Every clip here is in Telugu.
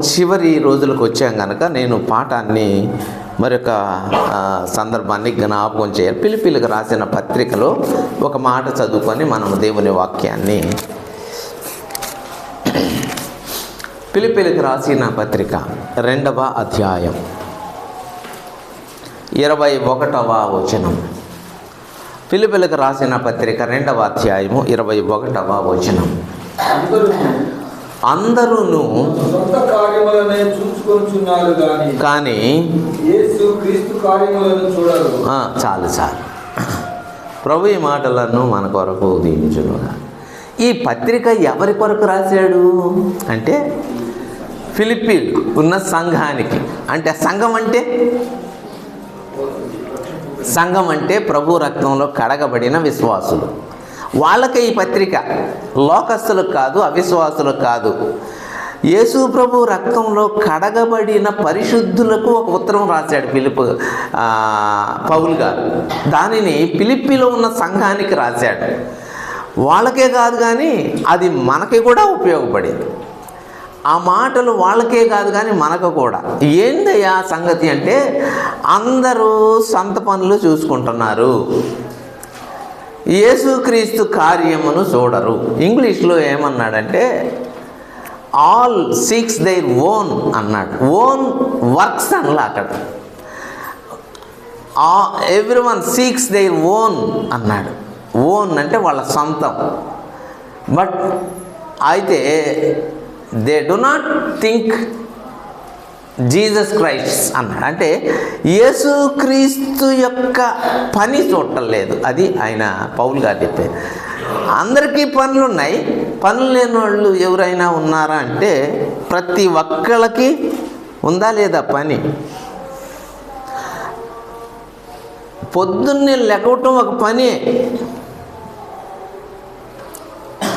చివరి రోజులకు వచ్చాం కనుక నేను పాఠాన్ని మరొక సందర్భాన్ని జ్ఞాపకం చేయాలి. పిలిపిలకు రాసిన పత్రికలో ఒక మాట చదువుకొని మనము దేవుని వాక్యాన్ని, పిలిపిలకు రాసిన పత్రిక 2వ అధ్యాయం 21వ వచనం. పిలిపిలకు రాసిన పత్రిక 2వ అధ్యాయము 21వ వచనం. అందరూను సొంత కార్యములనే చూచుకొనుచున్నారు కానీ యేసు క్రీస్తు కార్యములను చూడరు. చాలు. ప్రభు ఈ మాటలను మన కొరకు దీవించును. ఈ పత్రిక ఎవరి కొరకు రాశాడు అంటే ఫిలిప్పీ ఉన్న సంఘానికి. అంటే సంఘం అంటే ప్రభు రక్తంలో కడగబడిన విశ్వాసులు. వాళ్ళకే ఈ పత్రిక, లోకస్తులకు కాదు, అవిశ్వాసులకు కాదు. యేసు ప్రభు రక్తంలో కడగబడిన పరిశుద్ధులకు ఒక ఉత్తరం రాశాడు పౌలు గారు. దానిని ఫిలిప్పీలో ఉన్న సంఘానికి రాశాడు. వాళ్ళకే కాదు కానీ అది మనకి కూడా ఉపయోగపడింది. ఆ మాటలు వాళ్ళకే కాదు కానీ మనకు కూడా. ఏందయ్యా సంగతి అంటే అందరూ సొంత పనులు చూసుకుంటున్నారు, యేసుక్రీస్తు కార్యమును చూడరు. ఇంగ్లీష్లో ఏమన్నాడంటే ఆల్ సీక్స్ దేర్ ఓన్ అన్నాడు. ఓన్ వర్క్స్ అనలా అక్కడ. ఎవ్రీవన్ సీక్స్ దేర్ ఓన్ అన్నాడు. ఓన్ అంటే వాళ్ళ సొంతం. బట్ అయితే they do not think Jesus Christ అన్నాడు. అంటే యేసుక్రీస్తు యొక్క పని చూడటం లేదు. అది ఆయన పౌలు గారు చెప్పారు. అందరికీ పనులు ఉన్నాయి, పనులు లేని వాళ్ళు ఎవరైనా ఉన్నారా అంటే ప్రతి ఒక్కళ్ళకి ఉందా లేదా పని? పొద్దున్నే లెగవటం ఒక పని,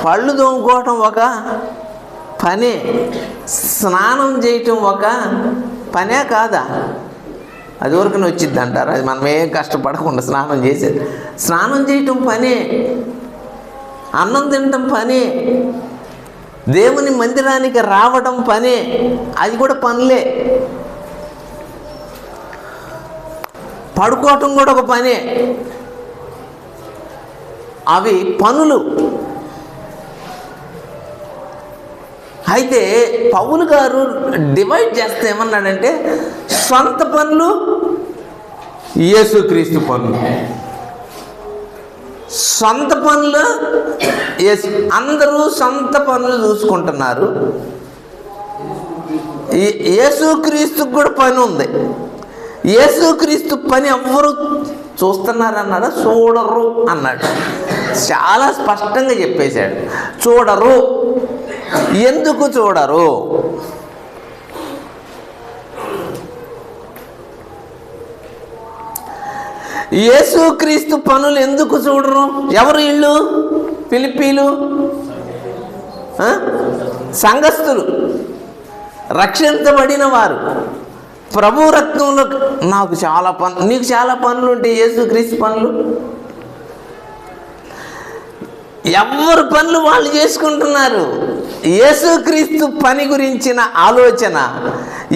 పళ్ళు తోముకోవటం ఒక పనే, స్నానం చేయటం ఒక పనే కాదా? అది వరకు వచ్చింది అంటారు. అది మనమే కష్టపడకుండా స్నానం చేసేది. స్నానం చేయటం పనే, అన్నం తినటం పనే, దేవుని మందిరానికి రావడం పనే, అది కూడా పనులే. పడుకోవటం కూడా ఒక పనే. అవి పనులు. అయితే పౌలు గారు డివైడ్ చేస్తే ఏమన్నాడంటే సొంత పనులు, యేసుక్రీస్తు పనులు. సొంత పనులు అందరూ సొంత పనులు చూసుకుంటున్నారు. యేసుక్రీస్తుకు కూడా పని ఉంది. యేసుక్రీస్తు పని ఎవ్వరు చూస్తున్నారన్నాడా? చూడరు అన్నాడు. చాలా స్పష్టంగా చెప్పేశాడు. చూడరు. ఎందుకు చూడరు? యేసుక్రీస్తు పనులు ఎందుకు చూడరు? ఎవరు వీళ్ళు? ఫిలిప్పీలు సంఘస్థులు, రక్షించబడిన వారు. ప్రభు రక్తంలో నాకు చాలా పనులు, నీకు చాలా పనులు ఉంటాయి. యేసుక్రీస్తు పనులు ఎవరు పనులు వాళ్ళు చేసుకుంటున్నారు. యేసుక్రీస్తు పని గురించిన ఆలోచన,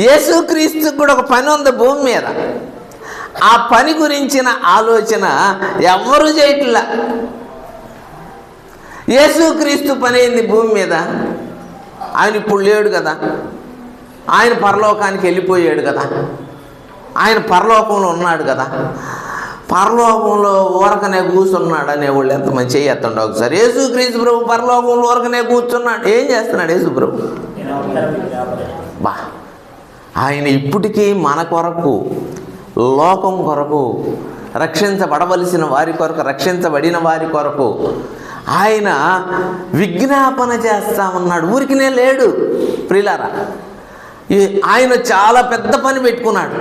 యేసుక్రీస్తుకు కూడా ఒక పని ఉంది భూమి మీద. ఆ పని గురించిన ఆలోచన ఎవరు చేయట్లా. యేసుక్రీస్తు పని ఏంది భూమి మీద? ఆయన ఇప్పుడు లేడు కదా, ఆయన పరలోకానికి వెళ్ళిపోయాడు కదా, ఆయన పరలోకంలో ఉన్నాడు కదా. పరలోకంలో ఊరకనే కూర్చున్నాడు అనేవాళ్ళు ఎంతమంది చేయొత్తండి ఒకసారి. యేసుక్రీస్తు ప్రభు పరలోకంలో ఊరకనే కూర్చున్నాడు. ఏం చేస్తున్నాడు యేసు ప్రభు? ఆయన ఇప్పటికీ మన కొరకు, లోకం కొరకు, రక్షించబడవలసిన వారి కొరకు, రక్షించబడిన వారి కొరకు ఆయన విజ్ఞాపన చేస్తా ఉన్నాడు. ఊరికినే లేడు ప్రియులారా. ఆయన చాలా పెద్ద పని పెట్టుకున్నాడు.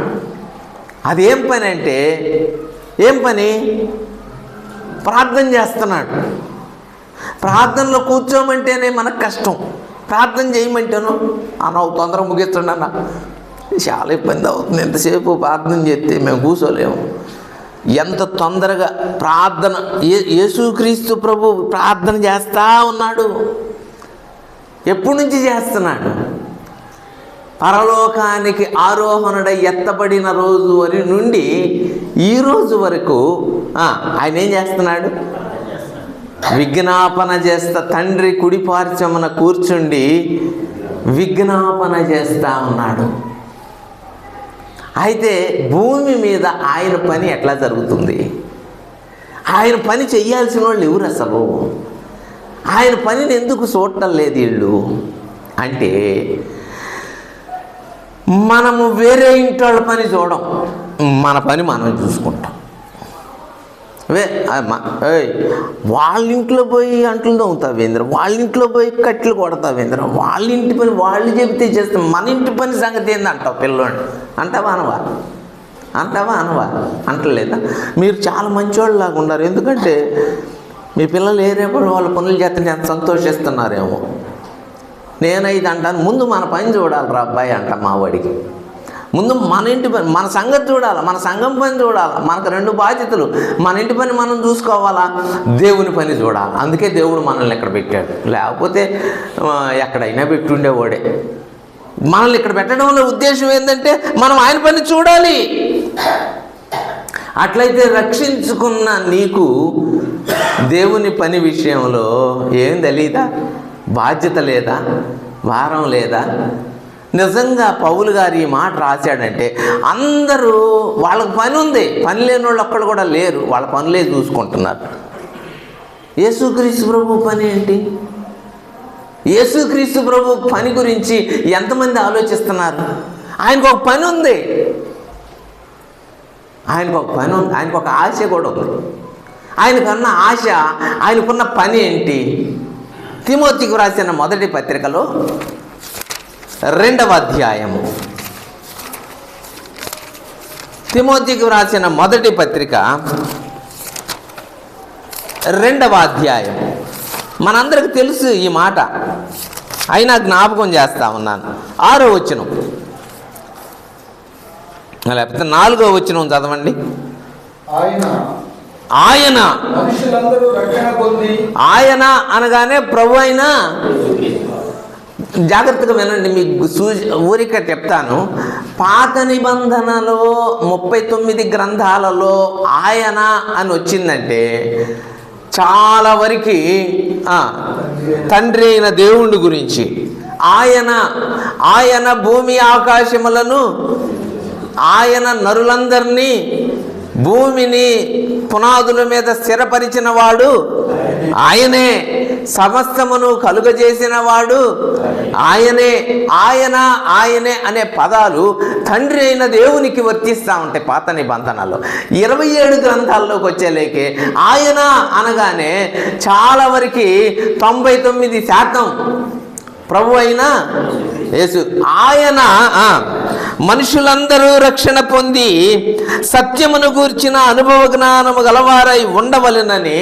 అదేం పని అంటే, ఏం పని? ప్రార్థన చేస్తున్నాడు. ప్రార్థనలో కూర్చోమంటేనే మనకు కష్టం. ప్రార్థన చేయమంటేను అన్న తొందరగా ముగిస్తుండ అన్న, చాలా ఇబ్బంది అవుతుంది. ఎంతసేపు ప్రార్థన చేస్తే మేము కూర్చోలేము. ఎంత తొందరగా ప్రార్థన. యేసుక్రీస్తు ప్రభు ప్రార్థన చేస్తూ ఉన్నాడు. ఎప్పటి నుంచి చేస్తున్నాడు? పరలోకానికి ఆరోహణుడై ఎత్తబడిన రోజు వరి నుండి ఈ రోజు వరకు ఆయన ఏం చేస్తున్నాడు? విజ్ఞాపన చేస్తా, తండ్రి కుడిపార్శ్వమున కూర్చుండి విజ్ఞాపన చేస్తా ఉన్నాడు. అయితే భూమి మీద ఆయన పని ఎట్లా జరుగుతుంది? ఆయన పని చెయ్యాల్సిన వాళ్ళు ఎవరు అసలు? ఆయన పనిని ఎందుకు చూడటం లేదు వీళ్ళు అంటే, మనము వేరే ఇంటి వాళ్ళ పని చూడం, మన పని మనం చూసుకుంటాం. వాళ్ళ ఇంట్లో పోయి అంట్లు తోముతావేంద్ర, వాళ్ళ ఇంట్లో పోయి కట్లు కొడతావేంద్ర, వాళ్ళ ఇంటి పని వాళ్ళు చెబితే చేస్తాం, మన ఇంటి పని సంగతి ఏంది అంటావు పిల్లోని. అంటావా అనవా? అంటావా అనవా? అంటలేదా? మీరు చాలా మంచివాళ్ళలాగా ఉన్నారు, ఎందుకంటే మీ పిల్లలు ఏరేపడు వాళ్ళ పనులు చేస్తే ఎంత సంతోషిస్తున్నారేమో. నేనైతే అంటాను, ముందు మన పని చూడాలిరా అబ్బాయి అంట మా వాడికి. ముందు మన ఇంటి పని, మన సంగతి చూడాలి, మన సంఘం పని చూడాలి. మనకు 2 బాధ్యతలు, మన ఇంటి పని మనం చూసుకోవాలా, దేవుని పని చూడాలి. అందుకే దేవుడు మనల్ని ఇక్కడ పెట్టాడు, లేకపోతే ఎక్కడైనా పెట్టుండేవాడే. మనల్ని ఇక్కడ పెట్టడం వల్ల ఉద్దేశం ఏంటంటే మనం ఆయన పని చూడాలి. అట్లయితే రక్షించుకున్న నీకు దేవుని పని విషయంలో ఏం తెలీదా? బాధ్యత లేదా? భారం లేదా? నిజంగా పౌలు గారు ఈ మాట రాశాడంటే అందరూ వాళ్ళకి పని ఉంది, పని లేని వాళ్ళు ఒక్కడు కూడా లేరు, వాళ్ళ పనులే చూసుకుంటున్నారు. యేసుక్రీస్తు ప్రభు పని ఏంటి? యేసుక్రీస్తు ప్రభు పని గురించి ఎంతమంది ఆలోచిస్తున్నారు? ఆయనకు ఒక పని ఉంది, ఆయనకు ఒక పని ఉంది, ఆయనకు ఒక ఆశ కూడా ఉంది. ఆయనకున్న ఆశ, ఆయనకున్న పని ఏంటి? తిమోతికి రాసిన మొదటి పత్రికలో 2వ అధ్యాయము, తిమోతికి రాసిన మొదటి పత్రిక 2వ అధ్యాయం. మనందరికి తెలుసు ఈ మాట, అయినా జ్ఞాపకం చేస్తా ఉన్నాను. 6వ వచనం లేకపోతే 4వ వచనం చదవండి. ఆయన మనుషులందరూ రక్షణ పొంది, ఆయన అనగానే ప్రభు అయినా, జాగ్రత్తగా వినండి, మీకు ఊరిక చెప్తాను. పాత నిబంధనలో 39 గ్రంథాలలో ఆయన అని వచ్చిందంటే చాలా వరకు తండ్రి అయిన దేవుడి గురించి. ఆయన భూమి ఆకాశములను, ఆయన నరులందరినీ, భూమిని పునాదుల మీద స్థిరపరిచిన వాడు ఆయనే, సమస్తమును కలుగజేసిన వాడు ఆయనే. ఆయనే అనే పదాలు తండ్రి అయిన దేవునికి వర్తిస్తూ ఉంటాయి పాత నిబంధనలో. 27 గ్రంథాల్లోకి వచ్చేలేకే ఆయన అనగానే చాలా వరకు 99% ప్రభు అయిన యేసు. ఆయన మనుషులందరూ రక్షణ పొంది సత్యమును గూర్చిన అనుభవ జ్ఞానము గలవారై ఉండవలెనని,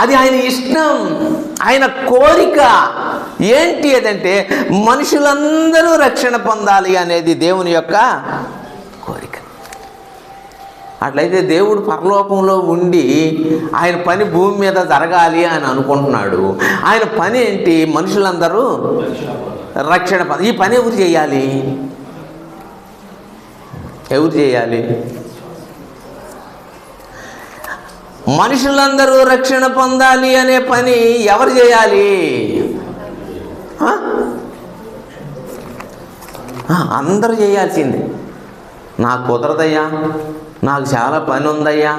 అది ఆయన ఇష్టం, ఆయన కోరిక. ఏంటి అదంటే మనుషులందరూ రక్షణ పొందాలి అనేది దేవుని యొక్క కోరిక. అట్లయితే దేవుడు పరలోకంలో ఉండి ఆయన పని భూమి మీద జరగాలి అని అనుకుంటున్నాడు. ఆయన పని ఏంటి? మనుషులందరూ రక్షణ పొందాలి. ఈ పని ఎవరు చేయాలి? ఎవరు చేయాలి? మనుషులందరూ రక్షణ పొందాలి అనే పని ఎవరు చేయాలి? అందరూ చేయాల్సిందే. నాకు కుదరదయ్యా, నాకు చాలా పని ఉందయ్యా,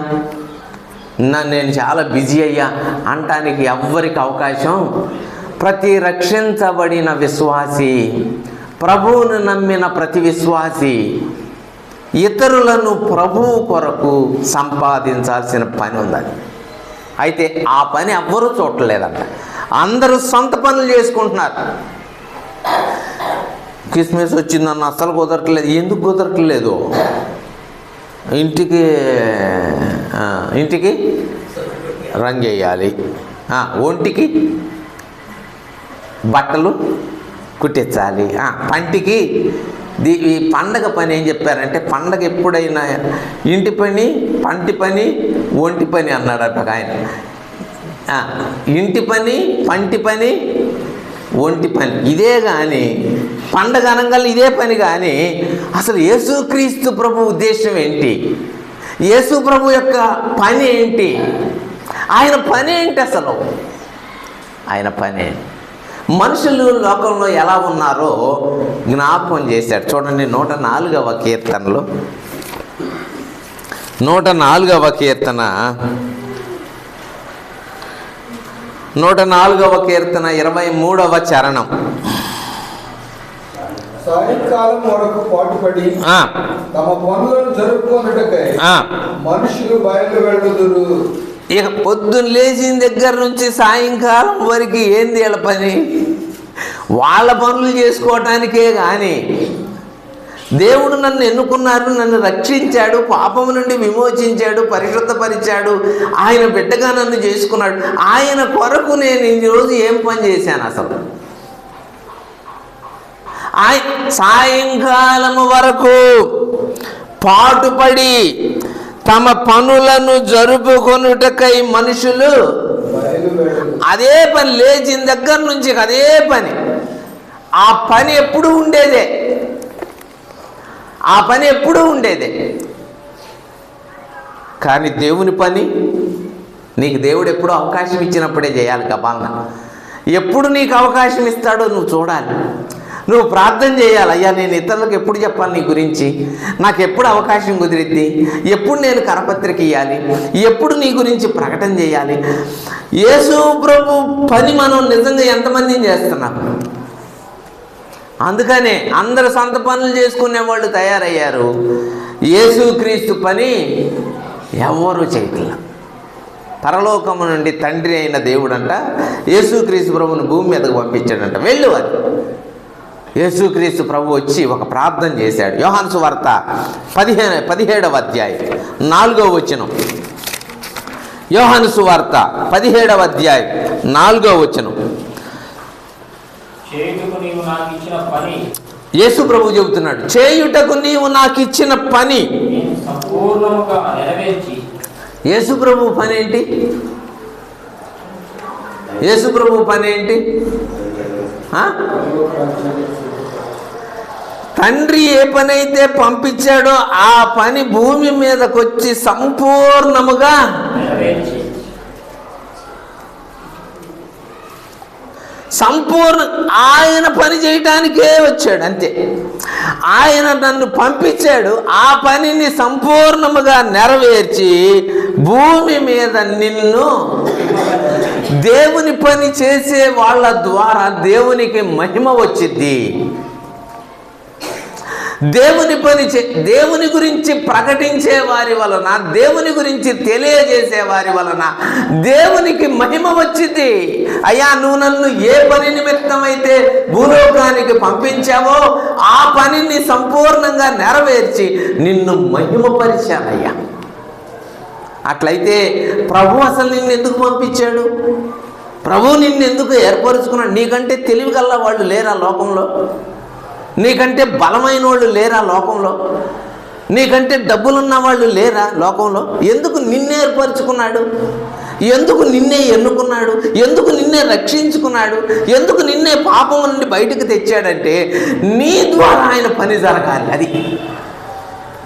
నేను చాలా బిజీ అయ్యా అంటానికి ఎవ్వరికి అవకాశం. ప్రతి రక్షించబడిన విశ్వాసి, ప్రభువును నమ్మిన ప్రతి విశ్వాసి ఇతరులను ప్రభువు కొరకు సంపాదించాల్సిన పని ఉందని. అయితే ఆ పని ఎవ్వరూ చూడలేదంట, అందరూ సొంత పనులు చేసుకుంటున్నారు. క్రిస్మస్ వచ్చిందన్న అస్సలు కుదరట్లేదు. ఎందుకు కుదరట్లేదు? ఇంటికి రంగు వేయాలి, ఒంటికి బట్టలు కుట్టించాలి, పంటికి ఈ పండగ పని ఏం చెప్పారంటే, పండగ ఎప్పుడైనా ఇంటి పని, పంటి పని, ఒంటి పని అన్నాడట ఆయన. ఇంటి పని, పంటి పని, ఒంటి పని ఇదే కానీ, పండగ అనగా ఇదే పని కానీ, అసలు యేసుక్రీస్తు ప్రభు ఉద్దేశం ఏంటి, యేసు ప్రభు యొక్క పని ఏంటి, ఆయన పని ఏంటి, అసలు ఆయన పని ఏంటి, మనుషులు లోకంలో ఎలా ఉన్నారో జ్ఞాపకం చేశాడు. చూడండి 104వ కీర్తనలో, 104వ కీర్తన 104వ కీర్తన 23వ చరణం. సాయంకాలం వరకు పాటుపడి తమ పనులను జరుపుకున్నట్టుకై మనుషులు బయలు వెళ్ళుదురు. ఇక పొద్దున్న లేచిన దగ్గర నుంచి సాయంకాలం వరకు ఏంది వీళ్ళ పని, వాళ్ళ పనులు చేసుకోవటానికే కానీ, దేవుడు నన్ను ఎన్నుకున్నారు, నన్ను రక్షించాడు, పాపము నుండి విమోచించాడు, పరిశుద్ధపరిచాడు, ఆయన బిడ్డగా నన్ను చేసుకున్నాడు, ఆయన కొరకు నేను ఈరోజు ఏం పని చేశాను అసలు. సాయంకాలము వరకు పాటుపడి తమ పనులను జరుపుకొనుటకై మనుషులు అదే పని, లేచిన దగ్గర నుంచి అదే పని, ఆ పని ఎప్పుడు ఉండేదే, ఆ పని ఎప్పుడూ ఉండేదే. కానీ దేవుని పని నీకు దేవుడు ఎప్పుడూ అవకాశం ఇచ్చినప్పుడే చేయాలి. కపాలన ఎప్పుడు నీకు అవకాశం ఇస్తాడో నువ్వు చూడాలి, నువ్వు ప్రార్థన చేయాలి. అయ్యా నేను ఇతరులకు ఎప్పుడు చెప్పాలి నీ గురించి, నాకు ఎప్పుడు అవకాశం కుదిరిద్ది, ఎప్పుడు నేను కరపత్రిక ఇవ్వాలి, ఎప్పుడు నీ గురించి ప్రకటన చేయాలి. యేసు ప్రభు పని మనం నిజంగా ఎంతమందిని చేస్తున్నాం. అందుకనే అందరు సొంత పనులు చేసుకునే వాళ్ళు తయారయ్యారు, యేసుక్రీస్తు పని ఎవరు చేయగల. పరలోకము నుండి తండ్రి అయిన దేవుడంట యేసుక్రీస్తు ప్రభువుని భూమి మీదకు పంపించాడంట. వెళ్ళు అని యేసుక్రీస్తు ప్రభు వచ్చి ఒక ప్రార్థన చేశాడు. యోహాను సువార్త 17వ అధ్యాయం 4వ వచనం. యోహాను సువార్త 17వ అధ్యాయం 4వ వచనం. యేసు ప్రభు చెబుతున్నాడు, చేయుటకు నీవు నాకు ఇచ్చిన పని. యేసు ప్రభు పని ఏంటి, యేసు ప్రభు పని ఏంటి? తండ్రి ఏ పని అయితే పంపించాడో ఆ పని భూమి మీదకి వచ్చి సంపూర్ణముగా ఆయన పని చేయటానికే వచ్చాడు, అంతే. ఆయన నన్ను పంపించాడు, ఆ పనిని సంపూర్ణముగా నెరవేర్చి భూమి మీద నిన్ను, దేవుని పని చేసే వాళ్ళ ద్వారా దేవునికి మహిమ వచ్చింది. దేవుని పని దేవుని గురించి ప్రకటించే వారి వలన, దేవుని గురించి తెలియజేసే వారి వలన దేవునికి మహిమ వచ్చింది. అయ్యా నువ్వు నన్ను ఏ పని నిమిత్తమైతే భూలోకానికి పంపించావో ఆ పనిని సంపూర్ణంగా నెరవేర్చి నిన్ను మహిమపరిచానయ్యా. అట్లయితే ప్రభు అసలు నిన్ను ఎందుకు పంపించాడు, ప్రభు నిన్ను ఎందుకు ఏర్పరుచుకున్నాడు? నీకంటే తెలివి గల్ల వాళ్ళు లేరా లోకంలో? నీకంటే బలమైన వాళ్ళు లేరా లోకంలో? నీకంటే డబ్బులున్న వాళ్ళు లేరా లోకంలో? ఎందుకు నిన్నే ఏర్పరచుకున్నాడు? ఎందుకు నిన్నే ఎన్నుకున్నాడు? ఎందుకు నిన్నే రక్షించుకున్నాడు? ఎందుకు నిన్నే పాపం నుండి బయటకు తెచ్చాడంటే నీ ద్వారా ఆయన పని జరగాలి. అది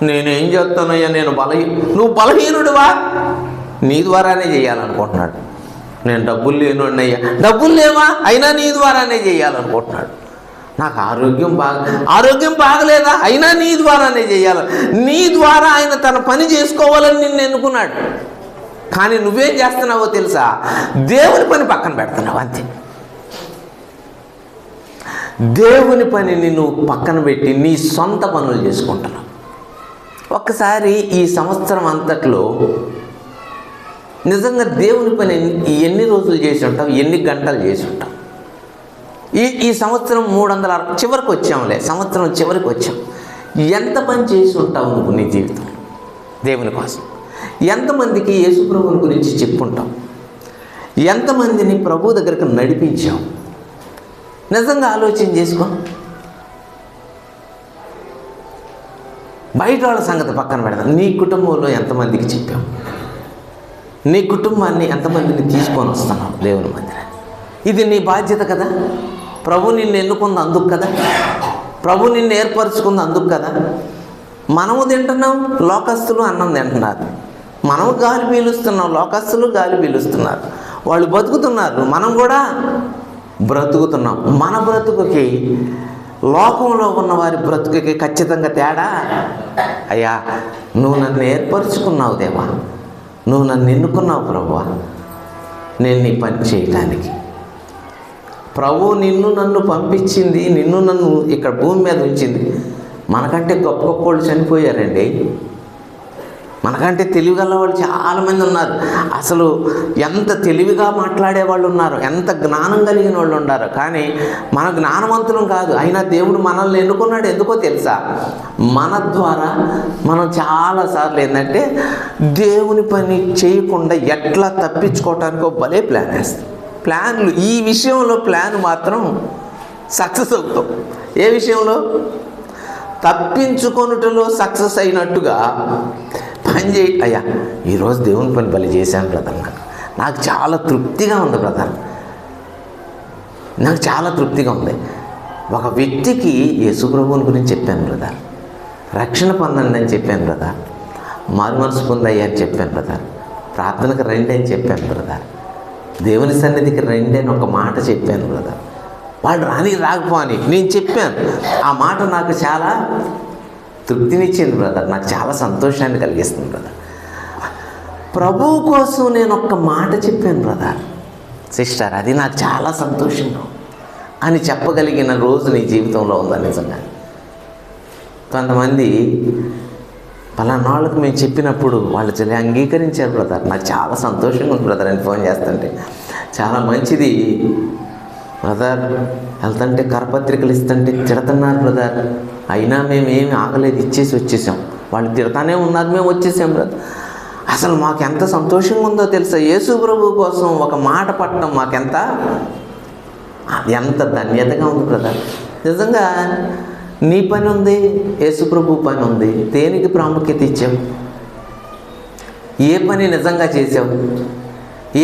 నేనేం చేస్తానయ్యా, నువ్వు బలహీనుడువా? నీ ద్వారానే చేయాలనుకుంటున్నాడు. నేను డబ్బులు లేనున్నయ్యా, డబ్బులు లేవా? అయినా నీ ద్వారానే చేయాలనుకుంటున్నాడు. నాకు ఆరోగ్యం బాగలేదా? అయినా నీ ద్వారానే చేయాలి. నీ ద్వారా ఆయన తన పని చేసుకోవాలని నిన్ను ఎన్నుకున్నాడు. కానీ నువ్వేం చేస్తున్నావో తెలుసా? దేవుని పని పక్కన పెడుతున్నావు, అంతే. దేవుని పనిని నువ్వు పక్కన పెట్టి నీ సొంత పనులు చేసుకుంటున్నావు. ఒక్కసారి ఈ సంవత్సరం అంతట్లో నిజంగా దేవుని పని ఎన్ని రోజులు చేసి ఉంటావు, ఎన్ని గంటలు చేసి ఉంటావు? ఈ సంవత్సరం 360 చివరికి వచ్చాంలే, సంవత్సరం చివరికి వచ్చాం. ఎంత పని చేసి ఉంటావు నువ్వు నీ జీవితంలో దేవుని కోసం? ఎంతమందికి యేసు ప్రభువుని గురించి చెప్పుంటావు? ఎంతమందిని ప్రభు దగ్గరకు నడిపించావు? నిజంగా ఆలోచన చేసుకో. బయట వాళ్ళ సంగతి పక్కన పెడదాం. నీ కుటుంబంలో ఎంతమందికి చెప్పావు? నీ కుటుంబాన్ని ఎంతమందిని తీసుకొని వస్తున్నావు దేవుని మందిరాన్ని? ఇది నీ బాధ్యత కదా. ప్రభు నిన్ను ఎన్నుకుంది అందుకు కదా, ప్రభు నిన్ను ఏర్పరచుకుంది అందుకు కదా. మనము తింటున్నాం, లోకస్తులు అన్నం తింటున్నారు. మనము గాలి పీలుస్తున్నాం, లోకస్తులు గాలి పీలుస్తున్నారు. వాళ్ళు బతుకుతున్నారు, మనం కూడా బ్రతుకుతున్నాం. మన బ్రతుకుకి లోకంలో ఉన్న వారి బ్రతుకుకి ఖచ్చితంగా తేడా. అయ్యా, నువ్వు నన్ను ఏర్పరచుకున్నావు దేవా, నువ్వు నన్ను ఎన్నుకున్నావు ప్రభువా, నేను నీ పని చేయటానికి. ప్రభు నిన్ను నన్ను పంపించింది, నిన్ను నన్ను ఇక్కడ భూమి మీద ఉంచింది. మనకంటే గొప్ప గొప్ప వాళ్ళు చనిపోయారండి, మనకంటే తెలివిగల వాళ్ళు చాలామంది ఉన్నారు. అసలు ఎంత తెలివిగా మాట్లాడే వాళ్ళు ఉన్నారు, ఎంత జ్ఞానం కలిగిన వాళ్ళు ఉన్నారు. కానీ మన జ్ఞానవంతులం కాదు. అయినా దేవుడు మనల్ని ఎన్నుకున్నాడు. ఎందుకో తెలుసా? మన ద్వారా మనం చాలాసార్లు ఏంటంటే దేవుని పని చేయకుండా ఎట్లా తప్పించుకోవటానికో భలే ప్లాన్ వేస్తాం. ప్లాన్లు, ఈ విషయంలో ప్లాన్ మాత్రం సక్సెస్ అవుతాం. ఏ విషయంలో? తప్పించుకొనుటలో సక్సెస్ అయినట్టుగా పని చేయి. అయ్యా, ఈరోజు దేవుని పని బలి చేశాను బ్రదర్, నాకు చాలా తృప్తిగా ఉంది బ్రదర్, నాకు చాలా తృప్తిగా ఉంది. ఒక వ్యక్తికి యేసుప్రభువుని గురించి చెప్పాను బ్రదర్, రక్షణ పొందండి అని చెప్పాను బ్రదర్, మారు మనసు పొందయ్యా అని చెప్పాను బ్రదర్, ప్రార్థనకు రండి అని చెప్పాను బ్రదర్, దేవుని సన్నిధికి రండి అని ఒక మాట చెప్పాను బ్రదర్. వాడు రాకపో అని నేను చెప్పాను. ఆ మాట నాకు చాలా తృప్తినిచ్చింది బ్రదర్, నాకు చాలా సంతోషాన్ని కలిగిస్తుంది బ్రదర్. ప్రభువు కోసం నేను ఒక్క మాట చెప్పాను బ్రదర్, సిస్టర్, అది నాకు చాలా సంతోషంగా అని చెప్పగలిగిన రోజు నీ జీవితంలో ఉందని నిజంగా. కొంతమంది పలానాళ్ళకు మేము చెప్పినప్పుడు వాళ్ళు చాలా అంగీకరించారు బ్రదర్, నాకు చాలా సంతోషంగా ఉంది బ్రదర్ అని ఫోన్ చేస్తుంటే. చాలా మంచిది బ్రదర్, వెళ్తుంటే కరపత్రికలు ఇస్తుంటే తిడుతున్నారు బ్రదర్, అయినా మేమేమి ఆగలేదు, ఇచ్చేసి వచ్చేసాం. వాళ్ళు తిడతానే ఉన్నారు, మేము వచ్చేసాం బ్రదర్. అసలు మాకు ఎంత సంతోషంగా ఉందో తెలుసా? యేసు ప్రభు కోసం ఒక మాట పట్టడం మాకెంత ధన్యతగా ఉంది బ్రదర్. నిజంగా నీ పని ఉంది, యేసు ప్రభు పని ఉంది. దేనికి ప్రాముఖ్యత ఇచ్చావు? ఏ పని నిజంగా చేసావు?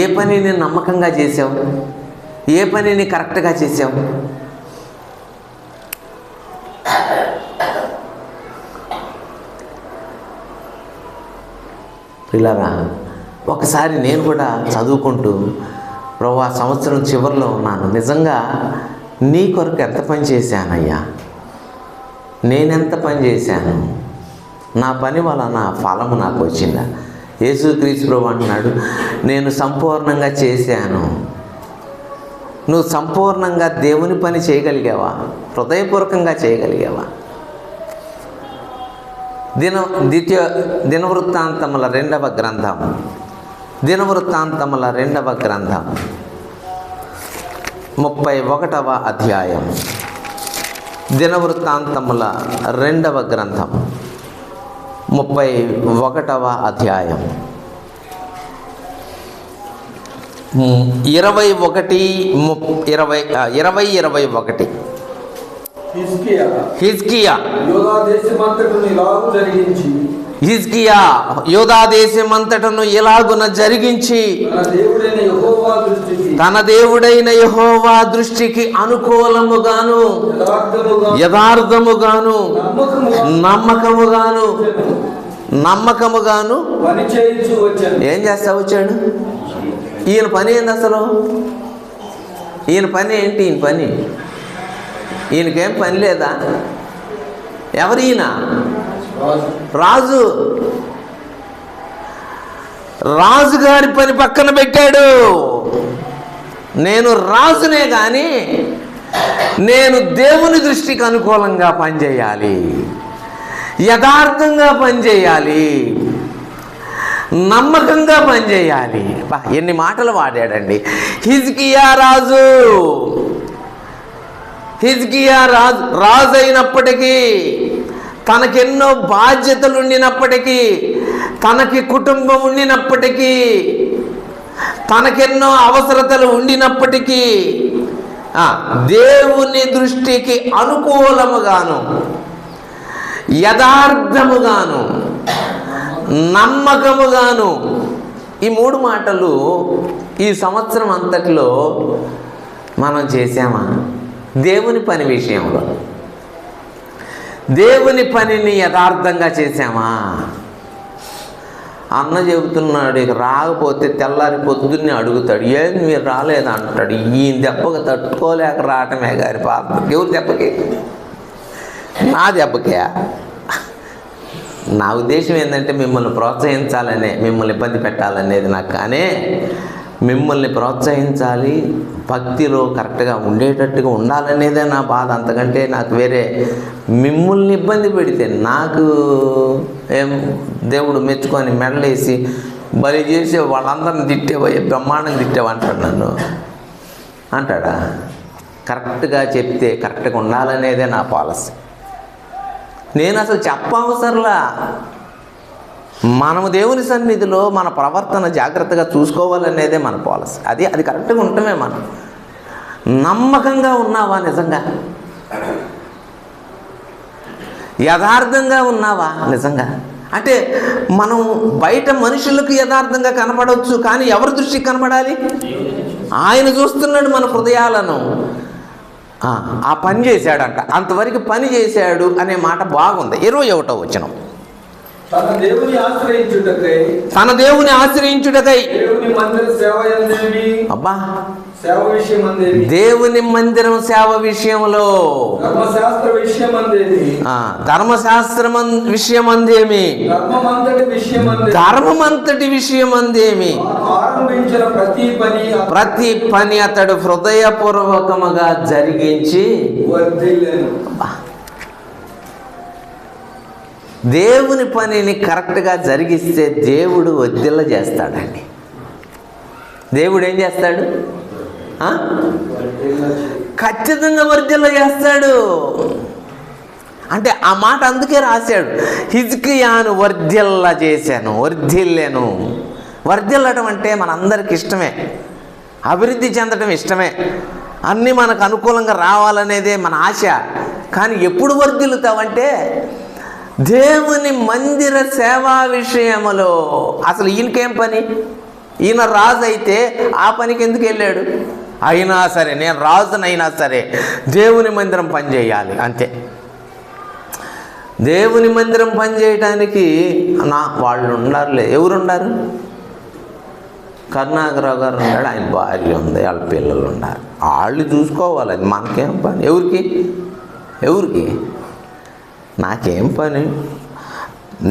ఏ పనిని నమ్మకంగా చేసావు? ఏ పనిని కరెక్ట్గా చేసావు? పిల్లరా, ఒకసారి నేను కూడా చదువుకుంటూ ప్రభు ఆ సంవత్సరం చివరిలో ఉన్నాను, నిజంగా నీ కొరకు ఎంత పని చేశానయ్యా, నేనెంత పని చేశాను, నా పని వలన ఫలము నాకు వచ్చిందా? యేసుక్రీస్తు ప్రభు అంటున్నాడు, నేను సంపూర్ణంగా చేశాను. నువ్వు సంపూర్ణంగా దేవుని పని చేయగలిగావా? హృదయపూర్వకంగా చేయగలిగావా? దినవృత్తాంతముల 2వ గ్రంథం, దినవృత్తాంతముల 2వ గ్రంథం 31వ అధ్యాయం. దినవృత్తాంతముల 2వ గ్రంథం 31వ అధ్యాయం 21. హిజ్కియా యూదా దేశమంతటను ఇలాగున జరిగించి తన దేవుడైన యెహోవా దృష్టికి అనుకూలముగాను యథార్థముగాను నమ్మకముగాను ఏం చేస్తా వచ్చాడు? ఈయన పని ఏంది అసలు? ఈయన పని ఏంటి? ఈయన పని, ఈయనకేం పని లేదా? ఎవరు ఈయన? రాజు. రాజుగారి పని పక్కన పెట్టాడు. నేను రాజునే కానీ నేను దేవుని దృష్టికి అనుకూలంగా పనిచేయాలి, యథార్థంగా పనిచేయాలి, నమ్మకంగా పనిచేయాలి. ఎన్ని మాటలు వాడాడండి. హిజ్కియా రాజు అయినప్పటికీ, తనకెన్నో బాధ్యతలు ఉండినప్పటికీ, తనకి కుటుంబం ఉండినప్పటికీ, తనకెన్నో అవసరతలు ఉండినప్పటికీ దేవుని దృష్టికి అనుకూలముగాను యథార్థముగాను నమ్మకముగాను, ఈ 3 మాటలు ఈ సంవత్సరం అంతటిలో మనం చేసామా? దేవుని పని విషయంలో దేవుని పనిని యథార్థంగా చేశామా? అన్న చెబుతున్నాడు, ఇక రాకపోతే తెల్లారి పొద్దున్నే అడుగుతాడు, ఏంది మీరు రాలేదు అంటాడు. ఈయన దెబ్బకి తట్టుకోలేక రావటమే గారి పాప. ఎవరి దెబ్బకి? నా దెబ్బకే. నా ఉద్దేశం ఏంటంటే మిమ్మల్ని ప్రోత్సహించాలనే, మిమ్మల్ని ఇబ్బంది పెట్టాలనేది నాకు. కానీ మిమ్మల్ని ప్రోత్సహించాలి, భక్తిలో కరెక్ట్గా ఉండేటట్టుగా ఉండాలనేదే నా బాధ. అంతకంటే నాకు వేరే, మిమ్మల్ని ఇబ్బంది పెడితే నాకు ఏం దేవుడు మెచ్చుకొని మెడలేసి బలి చేసే వాళ్ళందరిని తిట్టేవయ్యే, బ్రహ్మాండంగా తిట్టేవా అంటాడు నన్ను. అంటాడా? కరెక్ట్గా చెప్తే కరెక్ట్గా ఉండాలనేదే నా పాలసీ. నేను అసలు చెప్పవసరలా. మనము దేవుని సన్నిధిలో మన ప్రవర్తన జాగ్రత్తగా చూసుకోవాలనేదే మన పాలసీ. అది కరెక్ట్గా ఉండటమే. మనం నమ్మకంగా ఉన్నావా? నిజంగా యథార్థంగా ఉన్నావా? నిజంగా అంటే మనం బయట మనుషులకు యథార్థంగా కనపడవచ్చు, కానీ ఎవరి దృష్టికి కనపడాలి? ఆయన చూస్తున్నాడు మన హృదయాలను. ఆ పని చేశాడంట, అంతవరకు పని చేశాడు అనే మాట బాగుంది. 21వ వచనం, తన దేవుని ఆశ్రయించుటకై దేవుని మందిర సేవ యందేమి. అబ్బా, సేవ విషయమందేమి. దేవుని మందిరం సేవ విషయంలో, ధర్మశాస్త్ర విషయమందేమి. ధర్మశాస్త్రం విషయమందేమి, ధర్మమంతటి విషయమందేమి. ఆరంభించిన ప్రతి పని అతడు హృదయపూర్వకముగా జరిగించి వర్ధిల్లెను. దేవుని పనిని కరెక్ట్గా జరిగిస్తే దేవుడు వర్ధిల్ల చేస్తాడండి. దేవుడు ఏం చేస్తాడు? ఖచ్చితంగా వర్ధిల్ల చేస్తాడు. అంటే ఆ మాట అందుకే రాశాడు, హిజ్కియాను వర్ధిల్ల చేశాను, వర్ధిల్లెను. వర్ధిల్లటం అంటే మనందరికి ఇష్టమే, అభివృద్ధి చెందడం ఇష్టమే, అన్నీ మనకు అనుకూలంగా రావాలనేదే మన ఆశ. కానీ ఎప్పుడు వర్ధిల్లుతావంటే దేవుని మందిర సేవా విషయములో. అసలు ఈయనకేం పని? ఈయన రాజు అయితే ఆ పనికి ఎందుకు వెళ్ళాడు? అయినా సరే, నేను రాజునైనా సరే దేవుని మందిరం పనిచేయాలి అంతే. దేవుని మందిరం పనిచేయటానికి వాళ్ళు ఉండారులే. ఎవరున్నారు? కరుణాకరావు గారు ఉన్నాడు, ఆయన భార్య ఉంది, వాళ్ళ పిల్లలు ఉన్నారు, వాళ్ళు చూసుకోవాలి. అది మనకేం పని? ఎవరికి? నాకేం పని?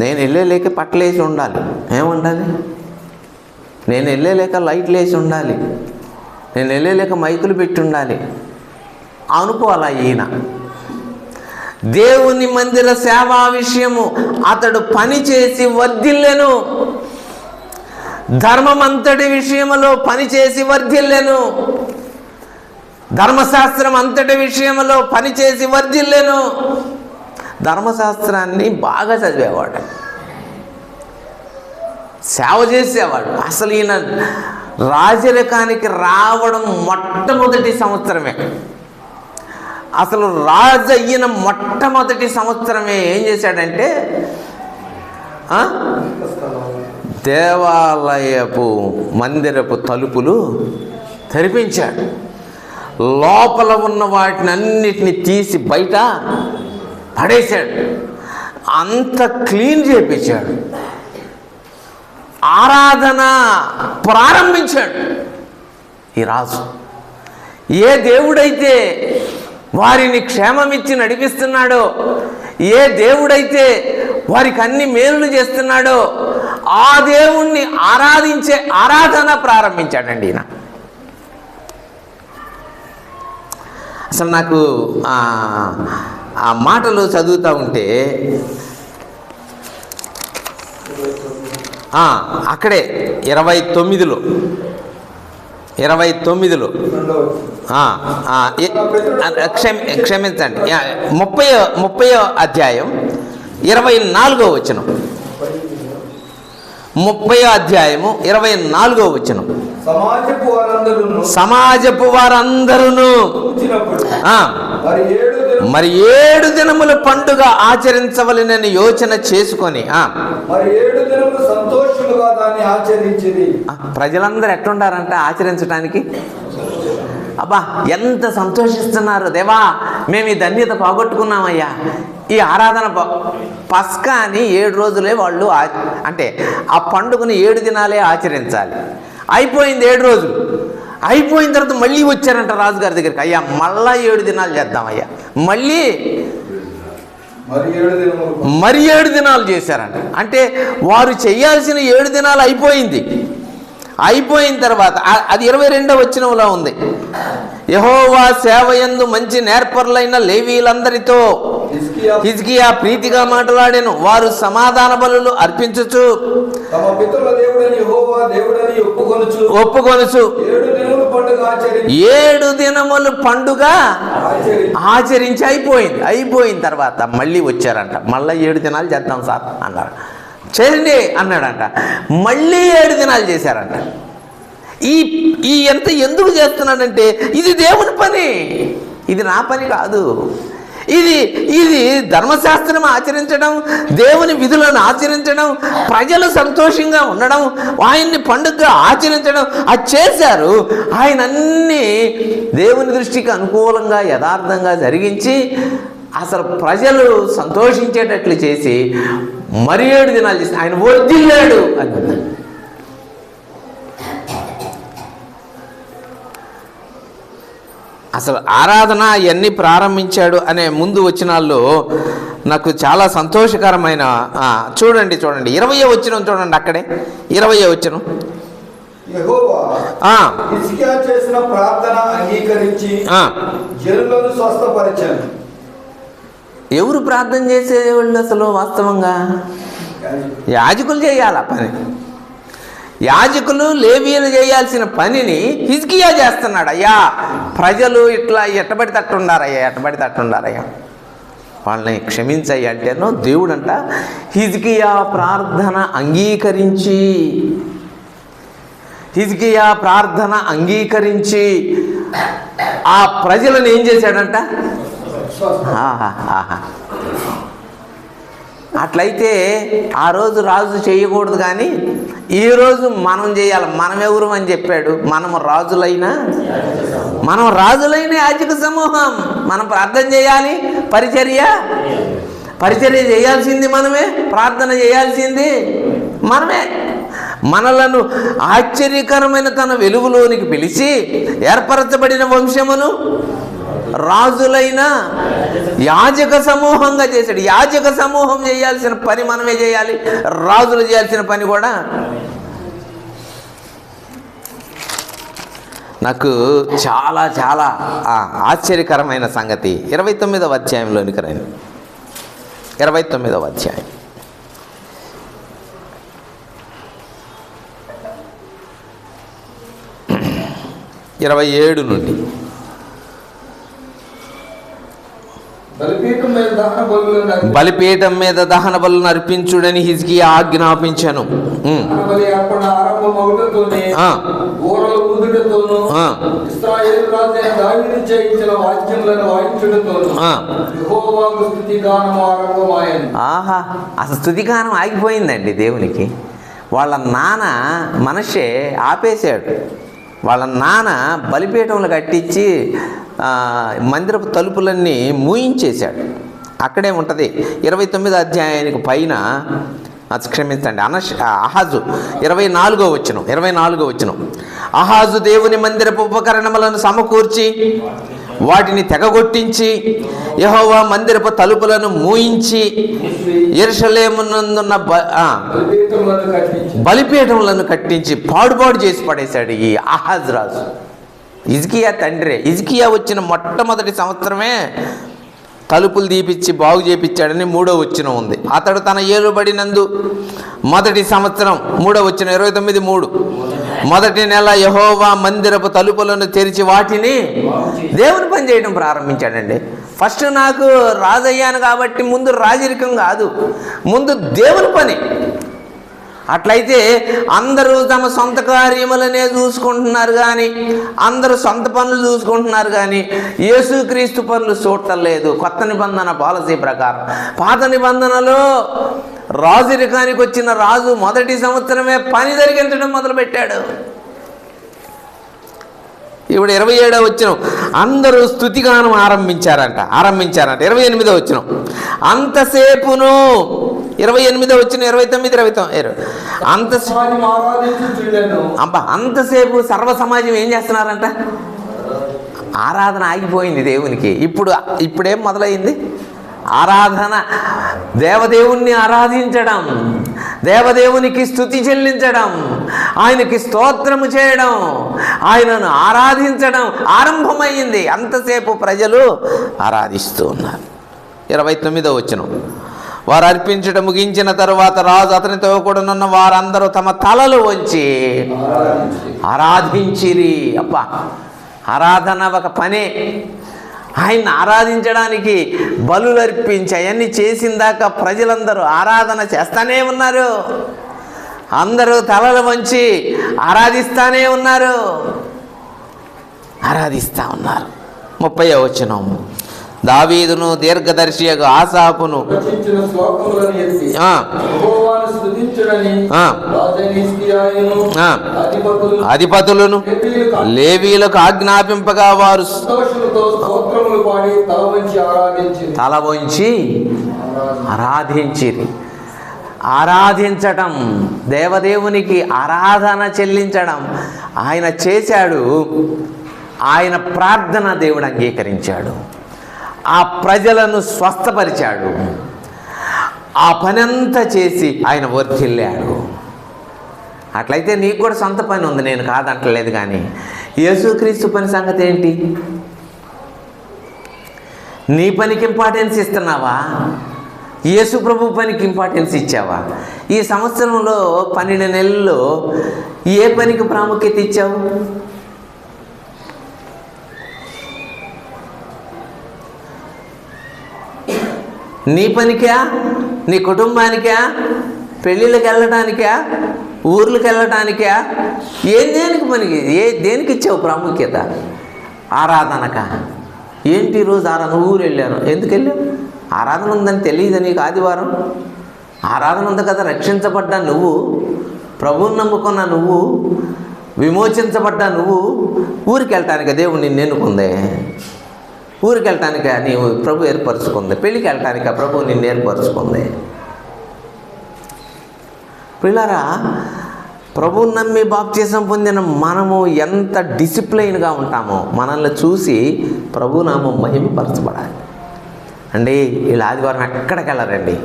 నేను వెళ్ళలేక పట్టలేసి ఉండాలి. ఏముండాలి? నేను వెళ్ళలేక లైట్లు వేసి ఉండాలి, నేను వెళ్ళలేక మైకులు పెట్టి ఉండాలి అనుకోవాలా ఈయన. దేవుని మందిర సేవా విషయము అతడు పని చేసి వర్ధిల్లెను. ధర్మమంతటి విషయములో పనిచేసి వర్ధిల్లెను. ధర్మశాస్త్రం అంతటి విషయంలో పనిచేసి వర్ధిల్లెను. ధర్మశాస్త్రాన్ని బాగా చదివేవాడు, సేవ చేసేవాడు. అసలు ఈయన రాజరికానికి రావడం మొట్టమొదటి సంవత్సరమే, అసలు రాజు అయిన మొట్టమొదటి సంవత్సరమే ఏం చేశాడంటే దేవాలయపు మందిరపు తలుపులు తెరిపించాడు. లోపల ఉన్న వాటిని అన్నిటిని తీసి బయట పడేశాడు. అంత క్లీన్ చేయించాడు. ఆరాధన ప్రారంభించాడు ఈ రాజు. ఏ దేవుడైతే వారిని క్షేమమిచ్చి నడిపిస్తున్నాడో, ఏ దేవుడైతే వారికి అన్ని మేలులు చేస్తున్నాడో ఆ దేవుణ్ణి ఆరాధించే ఆరాధన ప్రారంభించాడండి ఈయన. అసలు నాకు ఆ మాటలు చదువుతూ ఉంటే అక్కడే 29లో క్షమించండి, 30వ అధ్యాయం 24వ వచనం. 30వ అధ్యాయము 24వ వచనం. సమాజపు వారందరూ మరి 7 దినముల పండుగ ఆచరించవలనని యోచన చేసుకొని ప్రజలందరూ ఎట్లుండారంట ఆచరించడానికి? అబ్బా ఎంత సంతోషిస్తున్నారు దేవా, మేము ఈ ధన్యత పోగొట్టుకున్నామయ్యా. ఈ ఆరాధన పస్కా అని 7 రోజులే వాళ్ళు అంటే ఆ పండుగను 7 దినాలే ఆచరించాలి. అయిపోయింది 7 రోజులు. అయిపోయిన తర్వాత మళ్ళీ వచ్చారంట రాజుగారి దగ్గరికి. అయ్యా మళ్ళా 7 దినాలు చేద్దామయ్యా. మళ్ళీ మరి 7 దినాలు చేశారంట. అంటే వారు చేయాల్సిన 7 దినాలు అయిపోయింది. అయిపోయిన తర్వాత అది 22వ వచనంలో ఉంది. యెహోవా సేవయందు మంచి నేర్పరులైన లేవీలందరితో హిజ్కియా ప్రీతిగా మాట్లాడెను. వారు సమాధాన బలులు అర్పించుచు తమ పితరుల దేవుడని యెహోవా దేవుడని ఒప్పుకొనుచు 7 దినములు పండుగ ఆచరించి అయిపోయింది. అయిపోయిన తర్వాత మళ్ళీ వచ్చారంట. మళ్ళీ 7 దినాలు చేద్దాం సార్ అన్నారు. చేయండి అన్నాడంట. మళ్ళీ 7 దినాలు చేశారంట. ఈ ఎంత ఎందుకు చేస్తున్నాడంటే ఇది దేవుని పని, ఇది నా పని కాదు. ఇది ధర్మశాస్త్రం ఆచరించడం, దేవుని విధులను ఆచరించడం, ప్రజలు సంతోషంగా ఉండడం, ఆయన్ని పండుగగా ఆచరించడం అది చేశారు. ఆయన అన్నీ దేవుని దృష్టికి అనుకూలంగా యథార్థంగా జరిగించి అసలు ప్రజలు సంతోషించేటట్లు చేసి మరి 7 దినాలు చేసి ఆయన వర్ధిల్లాడు అని. అసలు ఆరాధన ఇవన్నీ ప్రారంభించాడు అనే ముందు వచనాల్లో నాకు చాలా సంతోషకరమైన చూడండి 20వ వచనం చూడండి. అక్కడే 20వ వచనం. యెహోవా హిజ్కియా చేసిన ప్రార్థన అంగీకరించి జనులను స్వస్థపరిచాడు. ఎవరు ప్రార్థన చేసేవాళ్ళు అసలు? వాస్తవంగా యాజకులు చేయాలి ఆ పని. యాజకులు లేవీయులు చేయాల్సిన పనిని హిజ్కియా చేస్తున్నాడు. అయ్యా ప్రజలు ఇట్లా ఎట్టబడి తట్టుండారయ్యా వాళ్ళని క్షమించయ్య అంటేనో దేవుడంట హిజ్కియా ప్రార్థన అంగీకరించి ఆ ప్రజలను ఏం చేశాడంట? అట్లయితే ఆ రోజు రాజు చేయకూడదు, కానీ ఈరోజు మనం చేయాలి. మనం ఎవరు అని చెప్పాడు? మనం రాజులైన యాజక సమూహం. మనం ప్రార్థన చేయాలి, పరిచర్య చేయాల్సింది మనమే, ప్రార్థన చేయాల్సింది మనమే. మనలను ఆశ్చర్యకరమైన తన వెలుగులోనికి పిలిచి ఏర్పరచబడిన వంశమును రాజులైన యాజక సమూహంగా చేశాడు. యాజక సమూహం చేయాల్సిన పని మనమే చేయాలి, రాజులు చేయాల్సిన పని కూడా. నాకు చాలా చాలా ఆశ్చర్యకరమైన సంగతి 29వ అధ్యాయంలోనికి రండి. 29వ అధ్యాయం 27 నుండి. బలిపీఠం మీద దహన బలులను అర్పించుడని హిజ్కియా ఆజ్ఞాపించాను. ఆహా, అసలు స్తుతిగానం ఆగిపోయిందండి దేవునికి. వాళ్ళ నాన్న మనషే ఆపేశాడు. వాళ్ళ నాన్న బలిపీఠంలో కట్టించి మందిరపు తలుపులన్నీ మూయించేశాడు. అక్కడే ఉంటుంది 29వ అధ్యాయానికి పైన. క్షమించండి, అహాజు 24వ వచనం. అహాజు దేవుని మందిరపు ఉపకరణములను సమకూర్చి వాటిని తెగగొట్టించి యెహోవా మందిరపు తలుపులను మూయించి యెరూషలేమునందున్న బలిపీఠములను కట్టించి పాడుపాడు చేసి పడేశాడు ఈ అహాజ్ రాజు. హిజ్కియా తండ్రి. హిజ్కియా వచ్చిన మొట్టమొదటి సంవత్సరమే తలుపులు తీపిచ్చి బాగు చేపించాడని 3వ వచనం ఉంది. అతడు తన ఏలుబడినందు మొదటి సంవత్సరం 3వ వచనం 29:3 మొదటి నెల యెహోవా మందిరపు తలుపులను తెరిచి వాటిని దేవుని పని చేయడం ప్రారంభించాడండి. ఫస్ట్ నాకు రాజయ్యాను కాబట్టి ముందు రాజరికం కాదు, ముందు దేవుని పని. అట్లయితే అందరూ తమ సొంత కార్యములనే చూసుకుంటున్నారు కానీ, అందరూ సొంత పనులు చూసుకుంటున్నారు కానీ యేసుక్రీస్తు పనులు చూడటం లేదు. కొత్త నిబంధన పాలసీ ప్రకారం. పాత నిబంధనలో రాజరికానికి వచ్చిన రాజు మొదటి సంవత్సరమే పని జరిగించడం మొదలుపెట్టాడు. ఇప్పుడు 27వ వచనం, అందరూ స్తుతిగానం ఆరంభించారంట. 28వ వచనం, అంతసేపును 28వ వచనం 29 అంతసేపు సర్వ సమాజం ఏం చేస్తున్నారంట? ఆరాధన ఆగిపోయింది దేవునికి. ఇప్పుడేం మొదలైంది? ఆరాధన, దేవదేవుణ్ణి ఆరాధించడం, దేవదేవునికి స్తుతి చెల్లించడం, ఆయనకి స్తోత్రము చేయడం, ఆయనను ఆరాధించడం ఆరంభమైంది. అంతసేపు ప్రజలు ఆరాధిస్తూ ఉన్నారు. 29వ వచనం, వారు అర్పించడం ముగించిన తరువాత రాజు అతనితో కూడా ఉన్న వారందరూ తమ తలలు వంచి ఆరాధించిరి. అబ్బా, ఆరాధన ఒక పనే. ఆయన్ని ఆరాధించడానికి బలులు అర్పించి అవన్నీ చేసిందాక ప్రజలందరూ ఆరాధన చేస్తానే ఉన్నారు. అందరూ తలలు వంచి ఆరాధిస్తూనే ఉన్నారు. 30వ వచనం, దావీదును దీర్ఘదర్శియగు ఆసాపును అధిపతులను లేవీలకు ఆజ్ఞాపింపగా వారు తల వంచి ఆరాధించిరి. ఆరాధించటం, దేవదేవునికి ఆరాధన చెల్లించడం ఆయన చేశాడు. ఆయన ప్రార్థన దేవుడు అంగీకరించాడు. ఆ ప్రజలను స్వస్థపరిచాడు. ఆ పనంతా చేసి ఆయన వర్ధిల్లాడు. అట్లయితే నీకు కూడా సొంత పని ఉంది, నేను కాదంటలేదు. కానీ యేసుక్రీస్తు పని సంగతి ఏంటి? నీ పనికి ఇంపార్టెన్స్ ఇస్తున్నావా? యేసు ప్రభు పనికి ఇంపార్టెన్స్ ఇచ్చావా? ఈ సంవత్సరంలో 12 నెలల్లో ఏ పనికి ప్రాముఖ్యత ఇచ్చావు? నీ పనికా, నీ కుటుంబానికా, పెళ్ళిళ్ళకి వెళ్ళటానికా, ఊర్లకు వెళ్ళటానికా, దేనికి పనికి, దేనికి ఇచ్చావు ప్రాముఖ్యత? ఆరాధనక. ఏంటి ఈరోజు ఆరాధన? ఊరు వెళ్ళాను. ఎందుకు వెళ్ళావు? ఆరాధన ఉందని తెలియదు నీకు? ఆదివారం ఆరాధన ఉంది కదా. రక్షించబడ్డా నువ్వు, ప్రభువుని నమ్ముకున్న నువ్వు, విమోచించబడ్డా నువ్వు ఊరికి వెళ్ళటానికి దేవుడు నిన్ను ఎన్నుకుందే. ఊరికి వెళ్ళటానిక నీవు ప్రభు ఏర్పరచుకుంది. పెళ్ళికి వెళ్ళటానిక ప్రభు నిన్ను ఏర్పరచుకుంది. పిల్లరా, ప్రభువుని నమ్మి బాప్తిసం పొందిన మనము ఎంత డిసిప్లైన్గా ఉంటామో మనల్ని చూసి ప్రభు నామం మహిమపరచబడాలి అండి. వీళ్ళు ఆదివారం ఎక్కడికి వెళ్ళారండి?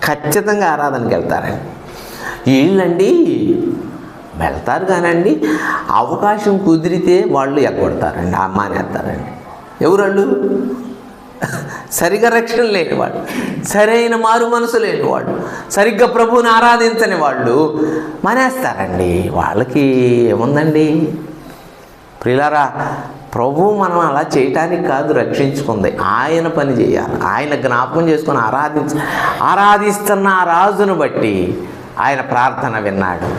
ఖచ్చితంగా ఆరాధనకి వెళ్తారండి. వీళ్ళండి వెళ్తారు కానండి, అవకాశం కుదిరితే వాళ్ళు ఎగ్గొడతారండి, మానేస్తారండి. ఎవరు? సరిగ్గా రక్షణ లేని వాళ్ళు, సరైన మారు మనసు లేని వాళ్ళు, సరిగ్గా ప్రభువుని ఆరాధించని వాళ్ళు మానేస్తారండి. వాళ్ళకి ఏముందండి? ప్రియులారా, ప్రభు మనం అలా చేయటానికి కాదు రక్షించుకుంది, ఆయన పని చేయాలి. ఆయన జ్ఞాపకం చేసుకొని ఆరాధిస్తున్న ఆ రాజును బట్టి ఆయన ప్రార్థన విన్నాడు.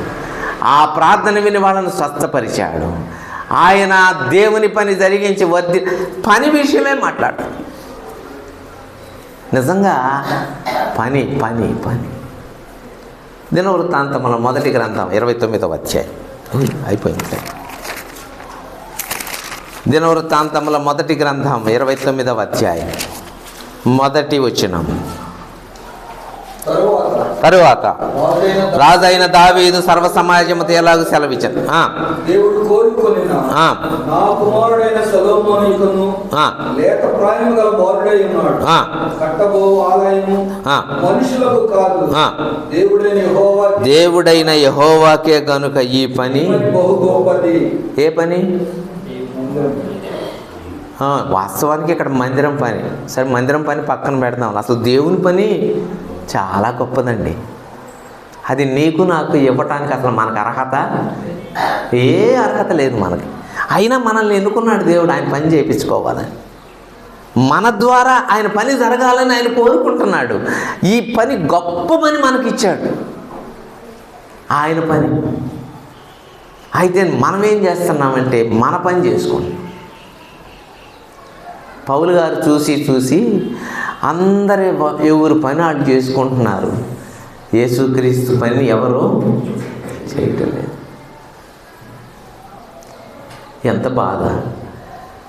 ఆ ప్రార్థన విని వాళ్ళను స్వస్థపరిచాడు. ఆయన దేవుని పని జరిగించి పని విషయమే మాట్లాడు. నిజంగా పని పని పని. దినవృత్తాంతముల మొదటి గ్రంథం 29వ అధ్యాయం అయిపోయింది. దినవృత్తాంతముల మొదటి గ్రంథం 29వ అధ్యాయం మొదటి వచనం. తరువాత రాజైన దావీదు సర్వ సమాజముతో ఎలాగూ సెలవిచ్చాను. దేవుడు కోరుకొనిన నా కుమారుడైన సొలొమోనుకును లేక ప్రాయము గల బాలుడై ఉన్నాడు. కట్టబో ఆలయము మనుషులకు కాదు, దేవుడైన యెహోవాకే గనుక ఈ పని బహు గొప్పది. ఏ పని? వాస్తవానికి ఇక్కడ మందిరం పని. సరే, మందిరం పని పక్కన పెడదాం. అసలు దేవుని పని చాలా గొప్పదండి. అది నీకు నాకు ఇవ్వటానికి అసలు మనకు ఏ అర్హత లేదు మనకి. అయినా మనల్ని ఎన్నుకున్నాడు దేవుడు ఆయన పని చేయించుకోవాలని. మన ద్వారా ఆయన పని జరగాలని ఆయన కోరుకుంటున్నాడు. ఈ పని గొప్ప పని మనకి ఇచ్చాడు, ఆయన పని. అయితే మనం ఏం చేస్తున్నామంటే మన పని చేసుకోండి. పౌలు గారు చూసి అందరి ఎవరు పని వాళ్ళు చేసుకుంటున్నారు. యేసుక్రీస్తు పని ఎవరు చేయటం లేదు. ఎంత బాధ!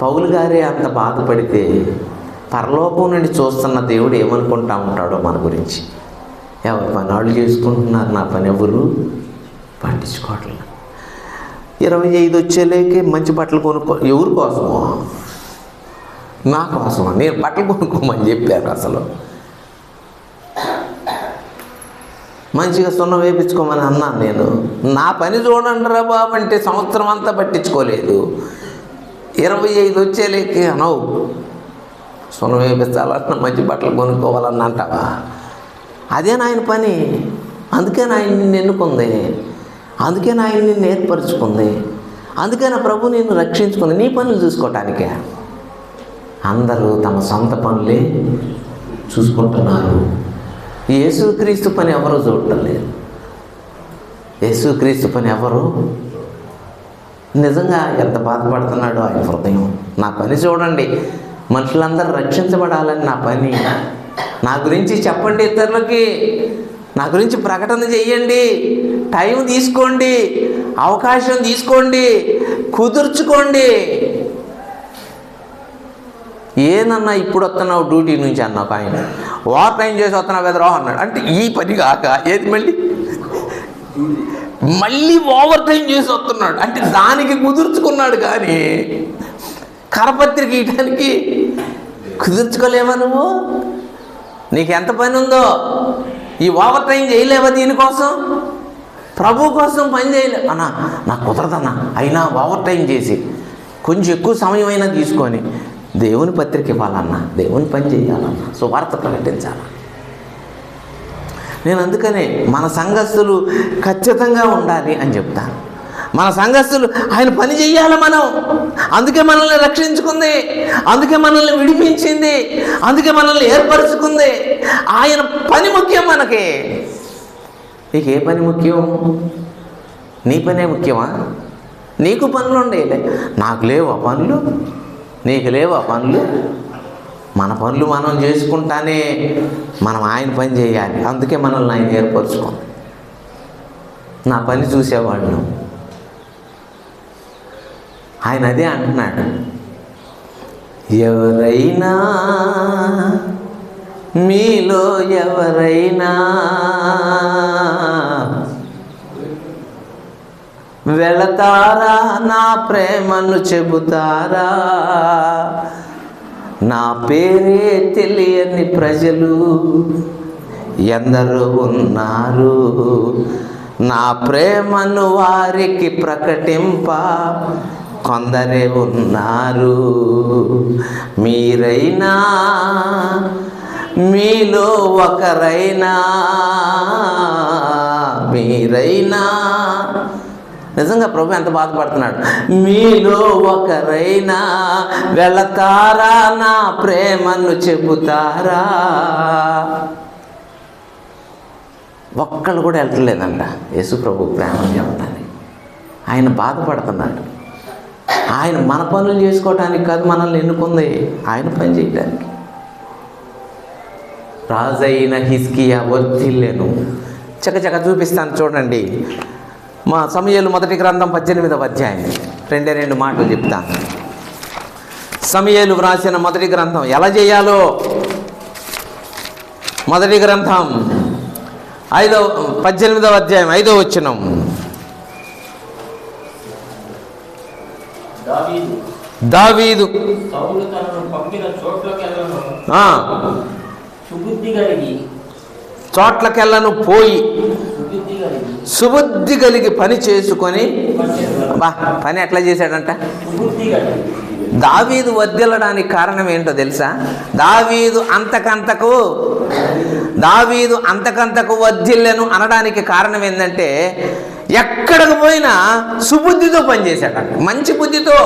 పౌలు గారే అంత బాధపడితే పరలోకం నుండి చూస్తున్న దేవుడు ఏమనుకుంటా ఉంటాడో మన గురించి. ఎవరి పని వాళ్ళు చేసుకుంటున్నారు, నా పని ఎవరు పట్టించుకోవట్లేదు. 25 వచ్చేలేకే మంచి బట్టలు కొనుక్కో. ఎవరి కోసమో? నా కోసమా? నేను బట్టలు కొనుక్కోమని చెప్పాను. అసలు మంచిగా సున్నం వేయించుకోమని అన్నాను నేను. నా పని చూడండి రా బాబు అంటే సంవత్సరం అంతా పట్టించుకోలేదు. 25 వచ్చేలేకే అనవు సున్నం వేయించాలన్నా మంచి బట్టలు కొనుక్కోవాలన్నా అంటావా? అదే నాయన పని. అందుకే నాయన నిన్ను ఎన్నుకుంది, అందుకే నాయన నిన్ను ఏర్పరచుకుంది, అందుకే నా ప్రభు నిన్ను రక్షించుకుంది. నీ పనులు చూసుకోవటానికే. అందరూ తమ సొంత పనులే చూసుకుంటున్నారు. యేసుక్రీస్తు పని ఎవరు చూడటం లేదు. యేసుక్రీస్తు పని ఎవరు నిజంగా ఎంత బాధపడుతున్నాడో ఆయన హృదయం. నా పని చూడండి, మనుషులందరూ రక్షించబడాలని నా పని. నా గురించి చెప్పండి ఇతరులకి, నా గురించి ప్రకటన చెయ్యండి, టైం తీసుకోండి, అవకాశం తీసుకోండి, కుదుర్చుకోండి. ఏనన్నా ఇప్పుడు వస్తున్నావు డ్యూటీ నుంచి అన్నావు ఆయన, ఓవర్ టైం చేసి వస్తున్నావు ఎదురో అన్నాడు. అంటే ఈ పని కాక ఏది మళ్ళీ ఓవర్ టైం చేసి వస్తున్నాడు అంటే దానికి కుదుర్చుకున్నాడు. కానీ కరపత్రిక ఇయటానికి కుదుర్చుకోలేవా నువ్వు? నీకు ఎంత పని ఉందో ఈ ఓవర్ టైం చేయలేవా? దీనికోసం ప్రభు కోసం పని చేయలేవు అన్నా. నాకు కుదరదన్నా, అయినా ఓవర్ టైం చేసి కొంచెం ఎక్కువ సమయం అయినా తీసుకొని దేవుని పత్రిక ఇవ్వాలన్నా, దేవుని పని చేయాలన్నా, సువార్త ప్రకటించాలన్నా. నేను అందుకనే మన సంఘస్థులు ఖచ్చితంగా ఉండాలి అని చెప్తాను. మన సంఘస్థులు ఆయన పని చెయ్యాలి మనం. అందుకే మనల్ని రక్షించుకుంది, అందుకే మనల్ని విడిపించింది, అందుకే మనల్ని ఏర్పరచుకుంది. ఆయన పని ముఖ్యం మనకి. నీకు ఏ పని ముఖ్యం? నీ పనే ముఖ్యమా? నీకు పనులు ఉండేలే, నాకు లేవు ఆ పనులు, నీకు లేవు ఆ పనులు. మన పనులు మనం చేసుకుంటానే మనం ఆయన పని చేయాలి. అందుకే మనల్ని ఆయన ఏర్పరచుకోండి. నా పని చూసేవాళ్ళు ఆయన అదే అంటున్నాడు. ఎవరైనా మీలో ఎవరైనా వెళతారా, నా ప్రేమను చెబుతారా? నా పేరే తెలియని ప్రజలు ఎందరో ఉన్నారు, నా ప్రేమను వారికి ప్రకటింప కొందరే ఉన్నారు. మీరైనా మీలో ఒకరైనా, మీరైనా నిజంగా ప్రభు ఎంత బాధపడుతున్నాడు. మీలో ఒకరైనా వెళతారా, నా ప్రేమను చెబుతారా? ఒక్కళ్ళు కూడా వెళ్ళట్లేదంట యేసు ప్రభు ప్రేమను చెప్పడానికి. ఆయన బాధపడుతున్నాడు. ఆయన మన పనులు చేసుకోవటానికి కాదు మనల్ని ఎన్నుకుంది, ఆయన పని చేయడానికి. రాజైన హిజ్కియా వర్ధిల్లెను. చకచక చూపిస్తాను చూడండి. మా సమూయేలు మొదటి గ్రంథం 18వ అధ్యాయం 2 మాటలు చెప్తాను. సమూయేలు వ్రాసిన మొదటి గ్రంథం ఎలా చేయాలో, మొదటి గ్రంథం 18వ అధ్యాయం 5వ వచనం. దావీదు చోట్లకెళ్ళను పోయి సుబుద్ధి కలిగి పని చేసుకొని, పని ఎట్లా చేశాడంట? దావీదు వర్ధిల్లడానికి కారణం ఏంటో తెలుసా? దావీదు అంతకంతకు వర్ధిల్లెను అనడానికి కారణం ఏంటంటే ఎక్కడికి పోయినా సుబుద్ధితో పనిచేశాడంట, మంచి బుద్ధితో.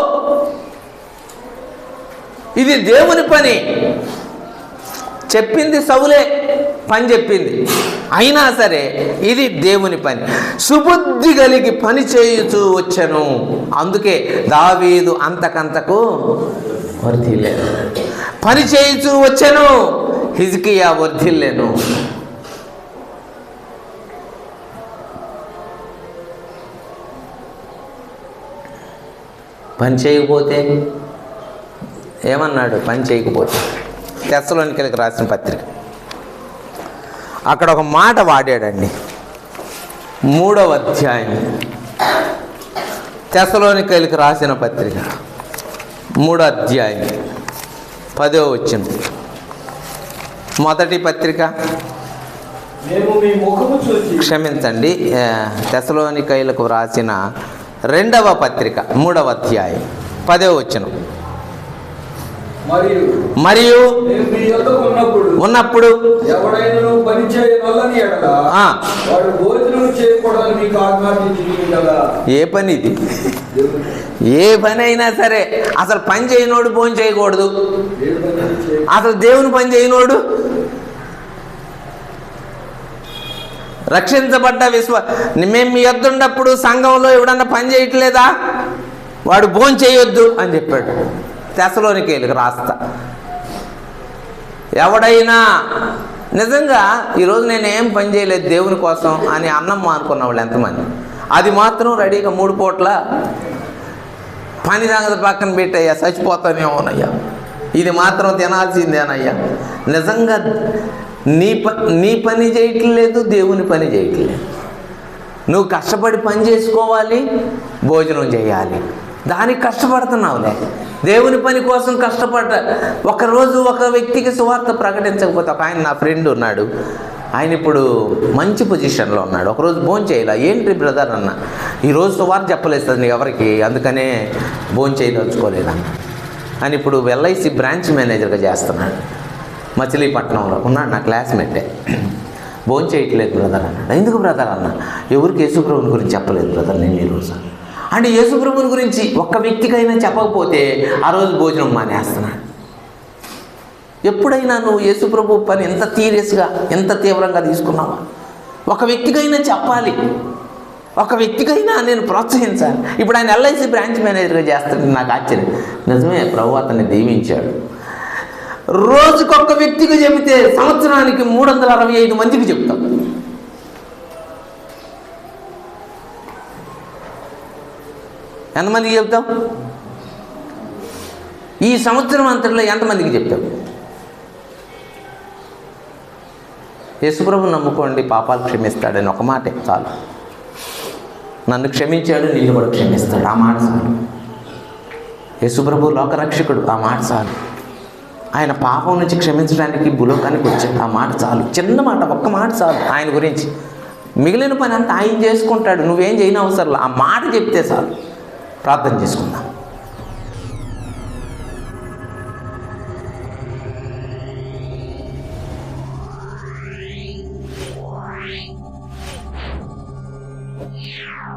ఇది దేవుని పని. చెప్పింది సౌలే పని చెప్పింది, అయినా సరే ఇది దేవుని పని. సుబుద్ధి కలిగి పని చేయుచూ వచ్చెను. అందుకే దావీదు అంతకంతకు వర్ధిల్లెను. పని చేయుచూ వచ్చెను, హిజ్కియా వర్ధిల్లెను. పని చేయకపోతే ఏమన్నాడు? పని చేయకపోతే తెస్సలోనికైలకు రాసిన పత్రిక అక్కడ ఒక మాట వాడాడండి. 3వ అధ్యాయం తెస్సలోనికైలకు రాసిన పత్రిక 3వ అధ్యాయం 10వ వచనం. మొదటి పత్రిక క్షమించండి, తెస్సలోనికైలకు రాసిన 2వ పత్రిక 3వ అధ్యాయం 10వ వచనం. మరియు ఉన్నప్పుడు ఏ పని ఇది? ఏ పని అయినా సరే అసలు పని చేయనోడు భోజనం చేయకూడదు. అసలు దేవుని పని చేయనోడు, రక్షించబడ్డ మేము మీ యొద్ద ఉన్నప్పుడు సంఘంలో ఎవడన్నా పని చేయట్లేదా, వాడు భోజనం చేయొద్దు అని చెప్పాడు. తెస్సలోనికైలకు రాస్తా. ఎవడైనా నిజంగా ఈరోజు నేనేం పని చేయలేదు దేవుని కోసం అని అన్నం మానుకున్న వాళ్ళు ఎంతమంది? అది మాత్రం రెడీగా 3 పూట్ల పని సంగతి పక్కన పెట్టయ్యా, చచ్చిపోతానేమోనయ్యా, ఇది మాత్రం తినాల్సిందేనయ్యా. నిజంగా నీ పని చేయట్లేదు, దేవుని పని చేయట్లేదు. నువ్వు కష్టపడి పని చేసుకోవాలి, భోజనం చేయాలి, దానికి కష్టపడుతున్నావులే. దేవుని పని కోసం కష్టపడ్డ ఒకరోజు ఒక వ్యక్తికి సువార్త ప్రకటించకపోతే, ఒక ఆయన నా ఫ్రెండ్ ఉన్నాడు, ఆయన ఇప్పుడు మంచి పొజిషన్లో ఉన్నాడు. ఒకరోజు భోజనం చేయాల. ఏంటి బ్రదర్ అన్న, ఈరోజు సువార్త చెప్పలేదు సార్ నీకు ఎవరికి, అందుకనే భోజనం చేయదలుచుకోలేదన్న అని ఇప్పుడు LIC బ్రాంచ్ మేనేజర్గా చేస్తున్నాడు. మచిలీపట్నంలో ఉన్నాడు, నా క్లాస్మేటే. భోజనం చేయట్లేదు బ్రదర్ అన్నాడు. ఎందుకు బ్రదర్ అన్న? ఎవరికి యేసుప్రభుని గురించి చెప్పలేదు బ్రదర్ నేను ఈరోజు అంటే. యేసుప్రభుని గురించి ఒక్క వ్యక్తికైనా చెప్పకపోతే ఆ రోజు భోజనం మానేస్తున్నాడు. ఎప్పుడైనా నువ్వు యేసుప్రభు పని ఎంత సీరియస్గా, ఎంత తీవ్రంగా తీసుకున్నావా? ఒక వ్యక్తికైనా చెప్పాలి, ఒక వ్యక్తికైనా నేను ప్రోత్సహించాలి. ఇప్పుడు ఆయన LIC బ్రాంచ్ మేనేజర్గా చేస్తాడు. నాకు ఆశ్చర్యం. నిజమే, ప్రభు అతన్ని దీవించాడు. రోజుకొక వ్యక్తికి చెబితే సంవత్సరానికి 365 మందికి చెప్తాం. ఎంతమందికి చెప్తాం? ఈ సంవత్సరం అంతట్లో ఎంతమందికి చెప్తాం? యేసుప్రభుని నమ్ముకోండి, పాపాలు క్షమిస్తాడని ఒక మాటే చాలు. నన్ను క్షమించాడు, నిన్ను కూడా క్షమిస్తాడు, ఆ మాట చాలు. యేసుప్రభు లోకరక్షకుడు, ఆ మాట చాలు. ఆయన పాపం నుంచి క్షమించడానికి భూలోకానికి వచ్చాడు, ఆ మాట చాలు. చిన్న మాట, ఒక్క మాట చాలు ఆయన గురించి. మిగిలిన పని అంతా ఆయన చేసుకుంటాడు, నువ్వేం చేయని అవసరం. ఆ మాట చెప్తే చాలు. ప్రార్థన చేసుకుందాం. Yeah.